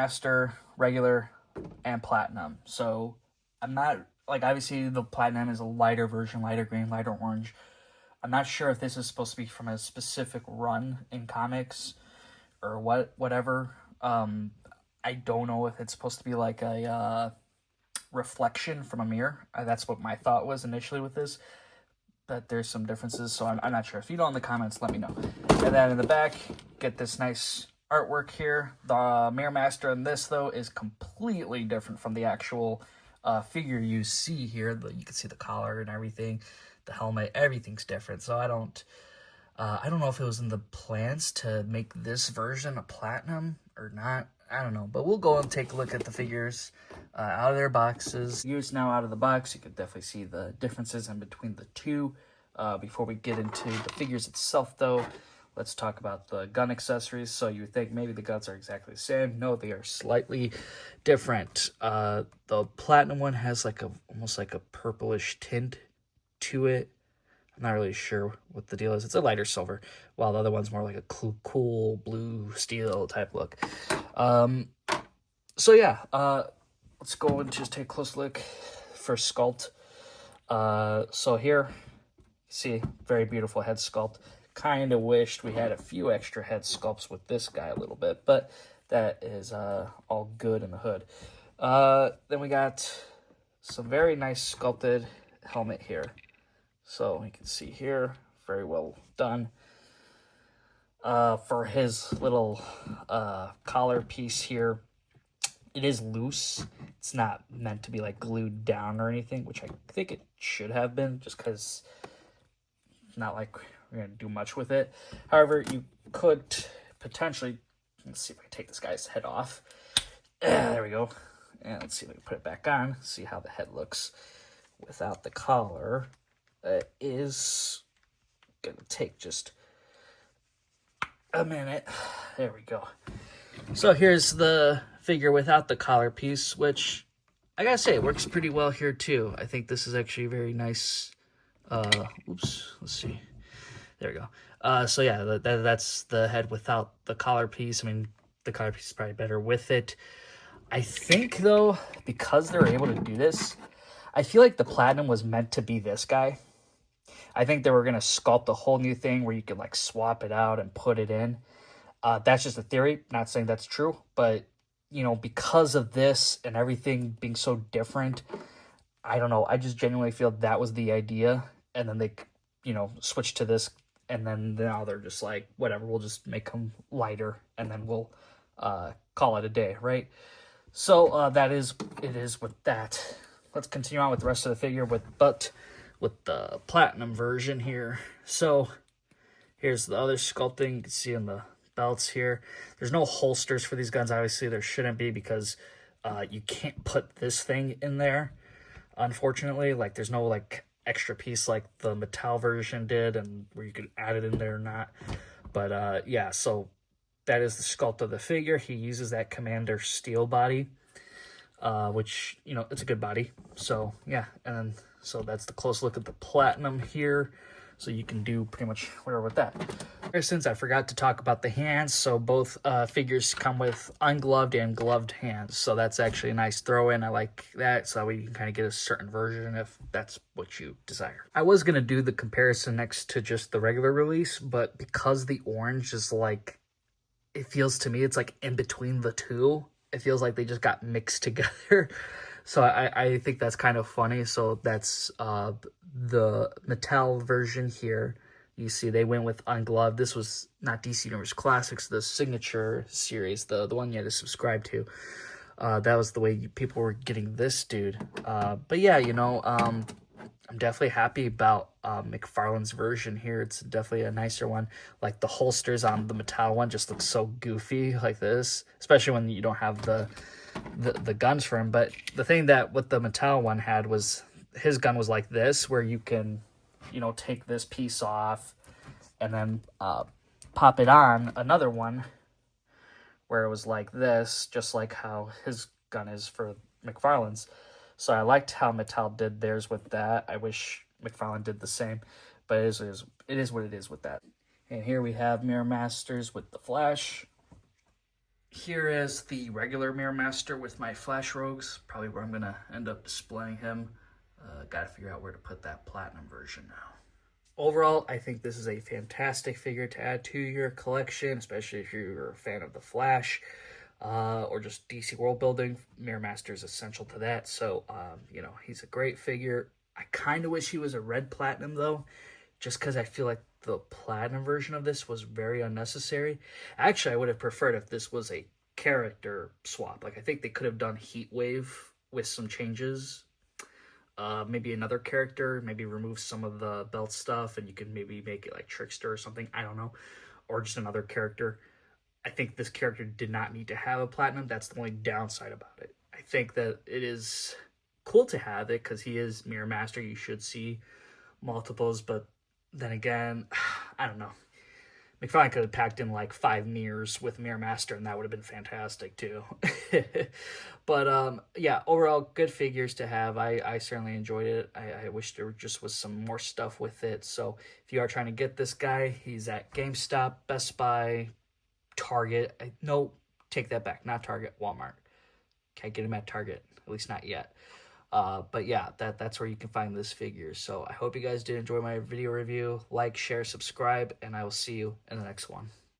Master, regular, and Platinum. So I'm not, like, obviously the Platinum is a lighter version, lighter green, lighter orange. I'm not sure if this is supposed to be from a specific run in comics or whatever. I don't know if it's supposed to be like a reflection from a mirror. That's what my thought was initially with this, but there's some differences, so I'm not sure. If you know in the comments, let me know. And then in the back, get this nice artwork here. The Mirror Master in this, though, is completely different from the actual figure you see here. You can see the collar and everything, the helmet, everything's different. So I don't know if it was in the plans to make this version a Platinum or not. I don't know, but we'll go and take a look at the figures out of their boxes. Figures now out of the box, you can definitely see the differences in between the two. Before we get into the figures itself, though, let's talk about the gun accessories. So you think maybe the guns are exactly the same. No, they are slightly different. The Platinum one has like almost like a purplish tint to it. I'm not really sure what the deal is. It's a lighter silver, while the other one's more like a cool blue steel type look. So yeah, let's go and just take a close look for sculpt. So here, see, very beautiful head sculpt. Kind of wished we had a few extra head sculpts with this guy a little bit, but that is all good in the hood. Then we got some very nice sculpted helmet here. So you can see here, very well done. For his little collar piece here, it is loose. It's not meant to be like glued down or anything, which I think it should have been, just because it's not like we're going to do much with it. However, you could potentially, let's see if I can take this guy's head off. There we go. And let's see if I can put it back on, see how the head looks without the collar. It is going to take just a minute. There we go. So here's the figure without the collar piece, which I gotta say, it works pretty well here too. I think this is actually very nice. Oops, let's see. There we go. So yeah, that's the head without the collar piece. I mean, the collar piece is probably better with it. I think, though, because they're able to do this, I feel like the Platinum was meant to be this guy. I think they were going to sculpt a whole new thing where you could, like, swap it out and put it in. That's just a theory. Not saying that's true. But, you know, because of this and everything being so different, I don't know. I just genuinely feel that was the idea. And then they, you know, switched to this. And then now they're just like, whatever, we'll just make them lighter. And then we'll call it a day, right? So it is with that. Let's continue on with the rest of the figure with the Platinum version here. So here's the other sculpting. You can see in the belts here. There's no holsters for these guns. Obviously, there shouldn't be, because you can't put this thing in there, unfortunately. Like, there's no, like, extra piece like the Mattel version did, and where you could add it in there or not. But, yeah, so that is the sculpt of the figure. He uses that Commander steel body, which, you know, it's a good body. So, yeah, and then, so that's the close look at the Platinum here. So you can do pretty much whatever with that. Since I forgot to talk about the hands, so both figures come with ungloved and gloved hands. So that's actually a nice throw-in. I like that, so we can kind of get a certain version if that's what you desire. I was going to do the comparison next to just the regular release, but because the orange is like, it feels to me, it's like in between the two. It feels like they just got mixed together. So I think that's kind of funny. So that's the Mattel version here. You see they went with ungloved. This was not DC Universe Classics, the signature series, the one you had to subscribe to. That was the way people were getting this dude. But yeah, you know, I'm definitely happy about McFarlane's version here. It's definitely a nicer one. Like, the holsters on the Mattel one just look so goofy like this, especially when you don't have the guns for him. But the thing that what the Mattel one had was his gun was like this, where you can, you know, take this piece off and then pop it on another one where it was like this, just like how his gun is for McFarlane's. So I liked how Mattel did theirs with that. I wish McFarlane did the same, but it is what it is with that. And here we have Mirror Masters with the Flash. Here is the regular Mirror Master with my Flash Rogues. Probably where I'm going to end up displaying him. Got to figure out where to put that Platinum version now. Overall, I think this is a fantastic figure to add to your collection, especially if you're a fan of the Flash or just DC world building. Mirror Master is essential to that. So, he's a great figure. I kind of wish he was a red Platinum, though, just because I feel like the Platinum version of this was very unnecessary. Actually, I would have preferred if this was a character swap. Like, I think they could have done Heat Wave with some changes. Maybe another character, maybe remove some of the belt stuff, and you can maybe make it like Trickster or something. I don't know. Or just another character. I think this character did not need to have a Platinum. That's the only downside about it. I think that it is cool to have it because he is Mirror Master. You should see multiples, but then again, I don't know. McFarlane could have packed in like 5 mirrors with Mirror Master, and that would have been fantastic too. But yeah, overall, good figures to have. I certainly enjoyed it. I wish there just was some more stuff with it. So if you are trying to get this guy, he's at GameStop, Best Buy, Target. No, take that back. Not Target, Walmart. Can't get him at Target, at least not yet. But yeah, that's where you can find this figure. So I hope you guys did enjoy my video review. Like, share, subscribe, and I will see you in the next one.